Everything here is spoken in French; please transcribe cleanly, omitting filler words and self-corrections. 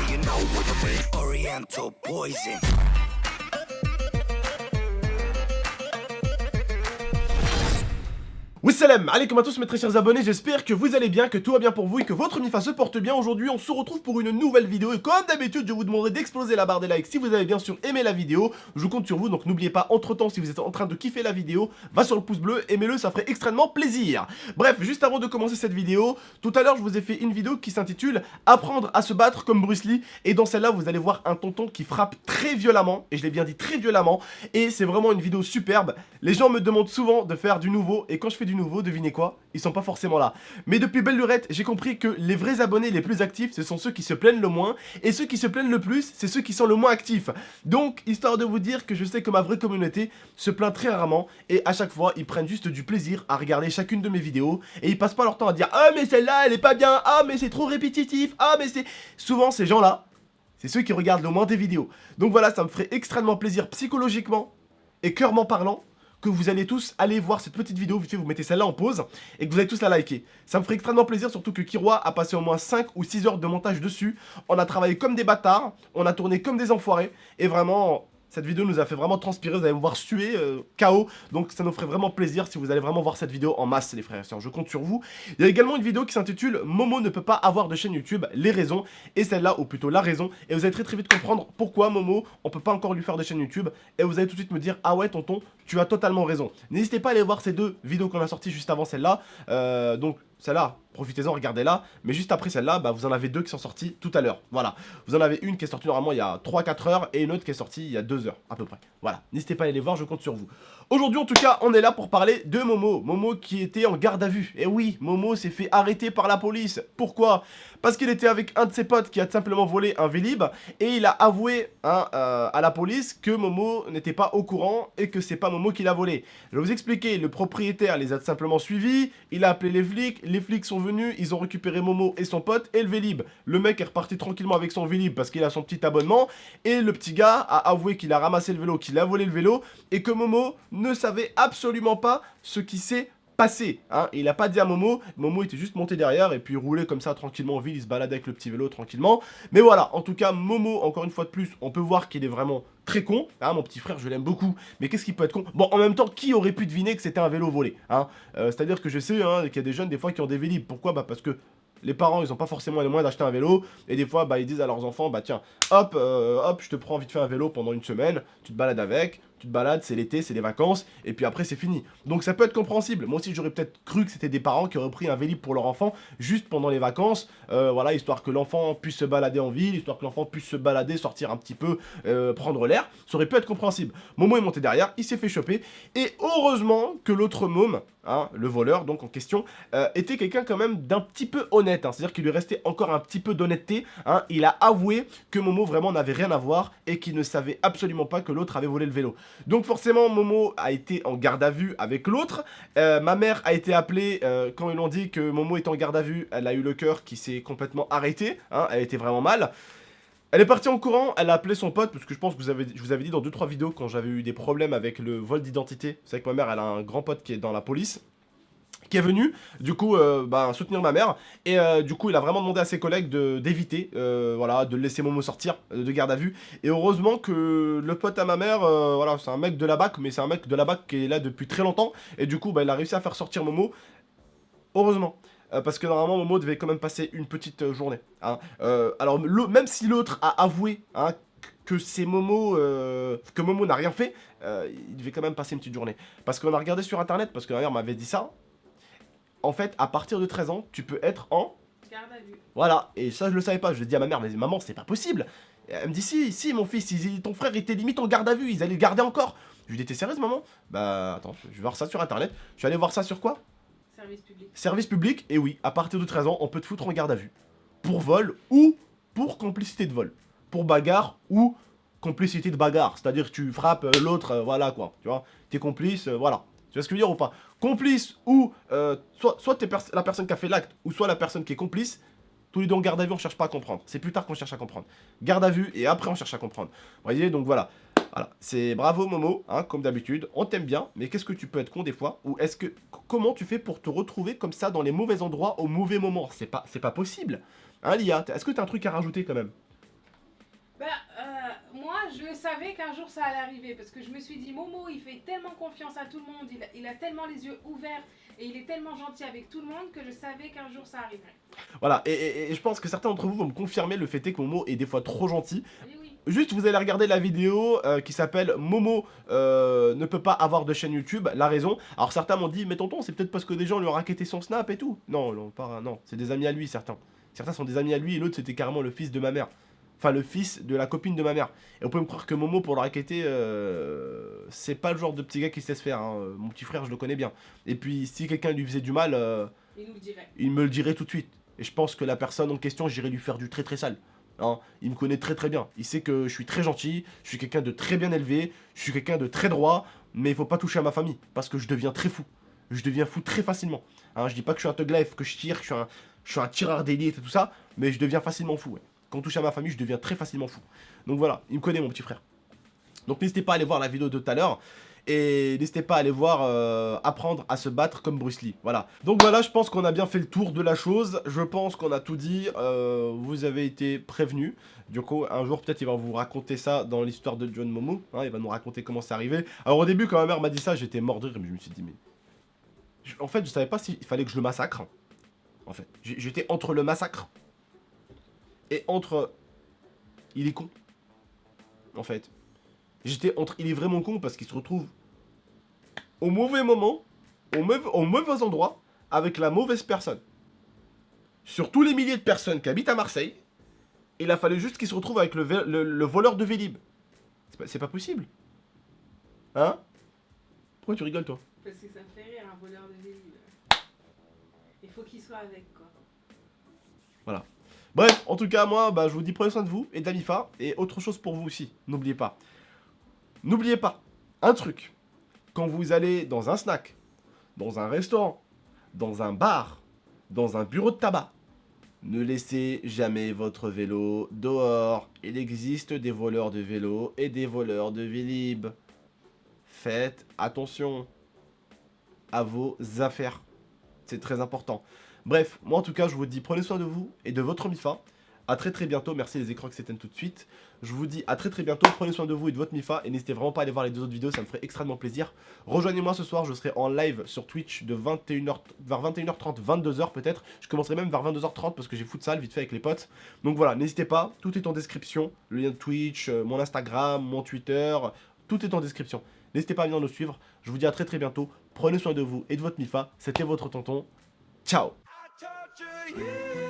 you know what I mean? Oriental poison. Salam alaikum à tous mes très chers abonnés, j'espère que vous allez bien, que tout va bien pour vous et que votre MIFA se porte bien. Aujourd'hui on se retrouve pour une nouvelle vidéo et comme d'habitude je vous demanderai d'exploser la barre des likes si vous avez bien sûr aimé la vidéo. Je compte sur vous, donc n'oubliez pas entre temps, si vous êtes en train de kiffer la vidéo, va sur le pouce bleu, aimez-le, ça ferait extrêmement plaisir. Bref, juste avant de commencer cette vidéo, tout à l'heure je vous ai fait une vidéo qui s'intitule Apprendre à se battre comme Bruce Lee. Et dans celle-là vous allez voir un tonton qui frappe très violemment, et je l'ai bien dit très violemment, et c'est vraiment une vidéo superbe. Les gens me demandent souvent de faire du nouveau, et quand je fais du nouveau, devinez quoi, ils sont pas forcément là. Mais depuis belle lurette, j'ai compris que les vrais abonnés les plus actifs, ce sont ceux qui se plaignent le moins, et ceux qui se plaignent le plus, c'est ceux qui sont le moins actifs. Donc, histoire de vous dire que je sais que ma vraie communauté se plaint très rarement, et à chaque fois, ils prennent juste du plaisir à regarder chacune de mes vidéos, et ils passent pas leur temps à dire « Ah mais celle-là, elle est pas bien, ah mais c'est trop répétitif, ah mais c'est... » Souvent, ces gens-là, c'est ceux qui regardent le moins des vidéos. Donc voilà, ça me ferait extrêmement plaisir psychologiquement, et cœurement parlant, que vous allez tous aller voir cette petite vidéo, vous mettez celle-là en pause, et que vous allez tous la liker. Ça me ferait extrêmement plaisir, surtout que Kiroa a passé au moins 5 ou 6 heures de montage dessus. On a travaillé comme des bâtards, on a tourné comme des enfoirés, et vraiment... Cette vidéo nous a fait vraiment transpirer, vous allez me voir suer, KO, donc ça nous ferait vraiment plaisir si vous allez vraiment voir cette vidéo en masse les frères et sœurs, je compte sur vous. Il y a également une vidéo qui s'intitule Momo ne peut pas avoir de chaîne YouTube, les raisons, et celle-là, ou plutôt la raison, et vous allez très vite comprendre pourquoi Momo, on peut pas encore lui faire de chaîne YouTube, et vous allez tout de suite me dire, ah ouais tonton, tu as totalement raison. N'hésitez pas à aller voir ces deux vidéos qu'on a sorties juste avant celle-là, donc... Celle-là, profitez-en, regardez-la. Mais juste après celle-là, bah, vous en avez deux qui sont sorties tout à l'heure. Voilà. Vous en avez une qui est sortie normalement il y a 3-4 heures et une autre qui est sortie il y a 2 heures à peu près. Voilà. N'hésitez pas à aller les voir, je compte sur vous. Aujourd'hui, en tout cas, on est là pour parler de Momo. Momo qui était en garde à vue. Et oui, Momo s'est fait arrêter par la police. Pourquoi? Parce qu'il était avec un de ses potes qui a simplement volé un Vélib. Et il a avoué à la police que Momo n'était pas au courant et que c'est pas Momo qui l'a volé. Je vais vous expliquer. Le propriétaire les a simplement suivis. Il a appelé les flics. Les flics sont venus. Ils ont récupéré Momo et son pote et le Vélib. Le mec est reparti tranquillement avec son Vélib parce qu'il a son petit abonnement. Et le petit gars a avoué qu'il a ramassé le vélo, qu'il a volé le vélo. Et que Momo ne savait absolument pas ce qui s'est passé, hein. Il a pas dit à Momo, Momo était juste monté derrière et puis il roulait comme ça tranquillement en ville, il se baladait avec le petit vélo tranquillement. Mais voilà, en tout cas Momo, encore une fois de plus, on peut voir qu'il est vraiment très con, hein, mon petit frère je l'aime beaucoup, mais qu'est-ce qu'il peut être con? Bon, en même temps, qui aurait pu deviner que c'était un vélo volé, hein? C'est-à-dire que je sais hein, qu'il y a des jeunes des fois qui ont des Vélib, pourquoi? Bah parce que les parents ils ont pas forcément les moyens d'acheter un vélo et des fois bah ils disent à leurs enfants bah tiens hop je te prends vite fait un vélo pendant une semaine, tu te balades avec, tu te balades, c'est l'été, c'est les vacances et puis après c'est fini. Donc ça peut être compréhensible. Moi aussi j'aurais peut-être cru que c'était des parents qui auraient pris un Vélib pour leur enfant juste pendant les vacances, voilà, histoire que l'enfant puisse se balader en ville, histoire que l'enfant puisse se balader, sortir un petit peu, prendre l'air. Ça aurait pu être compréhensible. Momo est monté derrière, il s'est fait choper et heureusement que l'autre môme, hein, le voleur donc en question, était quelqu'un quand même d'un petit peu honnête, hein, c'est-à-dire qu'il lui restait encore un petit peu d'honnêteté, hein, il a avoué que Momo vraiment n'avait rien à voir et qu'il ne savait absolument pas que l'autre avait volé le vélo. Donc forcément Momo a été en garde à vue avec l'autre, ma mère a été appelée quand ils l'ont dit que Momo est en garde à vue, elle a eu le cœur qui s'est complètement arrêté, hein, elle était vraiment mal. Elle est partie en courant, elle a appelé son pote, parce que je pense que je vous avais dit dans 2-3 vidéos quand j'avais eu des problèmes avec le vol d'identité. Vous savez que ma mère elle a un grand pote qui est dans la police, qui est venu, du coup, soutenir ma mère, et du coup, il a vraiment demandé à ses collègues d'éviter, voilà, de laisser Momo sortir de garde à vue, et heureusement que le pote à ma mère, voilà, c'est un mec de la BAC, mais c'est un mec de la BAC qui est là depuis très longtemps, et du coup, il a réussi à faire sortir Momo, heureusement. Parce que normalement Momo devait quand même passer une petite journée, hein. Alors même si l'autre a avoué hein, que c'est Momo, que Momo n'a rien fait, il devait quand même passer une petite journée. Parce qu'on a regardé sur internet, parce que ma mère m'avait dit ça. En fait, à partir de 13 ans, tu peux être en garde à vue. Voilà, et ça je le savais pas, je l'ai dit à ma mère, mais maman c'est pas possible. Et elle me dit si mon fils, ton frère était limite en garde à vue, ils allaient le garder encore. Je lui dis t'es sérieuse maman? Bah attends, je vais voir ça sur internet. Je suis allé voir ça sur quoi? Service public. Service public, et oui, à partir de 13 ans, on peut te foutre en garde à vue. Pour vol ou pour complicité de vol. Pour bagarre ou complicité de bagarre. C'est-à-dire que tu frappes l'autre, voilà quoi. Tu vois, t'es complice, voilà. Tu vois ce que je veux dire ou pas? Complice ou soit t'es la personne qui a fait l'acte ou soit la personne qui est complice. Tous les deux en garde à vue, on cherche pas à comprendre. C'est plus tard qu'on cherche à comprendre. Garde à vue et après on cherche à comprendre. Vous voyez, donc voilà. Voilà, c'est bravo Momo, hein, comme d'habitude, on t'aime bien, mais qu'est-ce que tu peux être con des fois? Ou est-ce que, comment tu fais pour te retrouver comme ça dans les mauvais endroits au mauvais moment? C'est pas possible. Hein Lia, est-ce que t'as un truc à rajouter quand même? savais qu'un jour ça allait arriver parce que je me suis dit Momo il fait tellement confiance à tout le monde, il a tellement les yeux ouverts et il est tellement gentil avec tout le monde que je savais qu'un jour ça arriverait. Voilà, et je pense que certains d'entre vous vont me confirmer le fait est que Momo est des fois trop gentil. Oui, oui. Juste, vous allez regarder la vidéo qui s'appelle Momo ne peut pas avoir de chaîne YouTube, la raison. Alors certains m'ont dit, mais tonton, c'est peut-être parce que des gens lui ont racketté son Snap et tout. Non, non, non, c'est des amis à lui, certains. Certains sont des amis à lui et l'autre c'était carrément le fils de ma mère. Enfin, le fils de la copine de ma mère. Et on peut me croire que Momo, pour le racketter, c'est pas le genre de petit gars qui se laisse faire. Hein. Mon petit frère, je le connais bien. Et puis, si quelqu'un lui faisait du mal, Il nous le dirait. il me le dirait tout de suite. Et je pense que la personne en question, j'irai lui faire du très très sale. Hein, il me connaît très très bien. Il sait que je suis très gentil, je suis quelqu'un de très bien élevé, je suis quelqu'un de très droit, mais il faut pas toucher à ma famille, parce que je deviens très fou. Je deviens fou très facilement. Hein, je dis pas que je suis un thug life, que je tire, que je suis un tireur d'élite et tout ça, mais je deviens facilement fou. Ouais. Quand on touche à ma famille, je deviens très facilement fou. Donc voilà, il me connaît mon petit frère. Donc n'hésitez pas à aller voir la vidéo de tout à l'heure. Et n'hésitez pas à aller voir apprendre à se battre comme Bruce Lee. Voilà. Donc voilà, je pense qu'on a bien fait le tour de la chose. Je pense qu'on a tout dit. Vous avez été prévenus. Du coup, un jour, peut-être, il va vous raconter ça dans l'histoire de John Momo. Hein, il va nous raconter comment c'est arrivé. Alors au début, quand ma mère m'a dit ça, j'étais mort de rire. Mais je me suis dit, mais... En fait, je savais pas s'il fallait que je le massacre. En fait, j'étais entre le massacre et entre... Il est con. En fait. J'étais entre... Il est vraiment con parce qu'il se retrouve au mauvais moment, au mauvais endroit, avec la mauvaise personne. Sur tous les milliers de personnes qui habitent à Marseille, il a fallu juste qu'il se retrouve avec le voleur de Vélib. C'est pas possible. Hein? Pourquoi tu rigoles, toi? Parce que ça me fait rire, un voleur de Vélib. Il faut qu'il soit avec, quoi. Voilà. Bref, en tout cas, moi, je vous dis prenez soin de vous et de la MIFA. Et autre chose pour vous aussi, n'oubliez pas. N'oubliez pas, un truc. Quand vous allez dans un snack, dans un restaurant, dans un bar, dans un bureau de tabac, ne laissez jamais votre vélo dehors. Il existe des voleurs de vélo et des voleurs de Vélib. Faites attention à vos affaires. C'est très important. Bref, moi en tout cas, je vous dis prenez soin de vous et de votre MIFA. A très très bientôt, merci les écrans qui s'éteignent tout de suite. Je vous dis à très très bientôt, prenez soin de vous et de votre MIFA. Et n'hésitez vraiment pas à aller voir les deux autres vidéos, ça me ferait extrêmement plaisir. Rejoignez-moi ce soir, je serai en live sur Twitch de vers 21h30, 22h peut-être. Je commencerai même vers 22h30 parce que j'ai futsal vite fait avec les potes. Donc voilà, n'hésitez pas, tout est en description. Le lien de Twitch, mon Instagram, mon Twitter, tout est en description. N'hésitez pas à venir nous suivre. Je vous dis à très très bientôt. Prenez soin de vous et de votre MIFA. C'était votre tonton. Ciao. I torture you.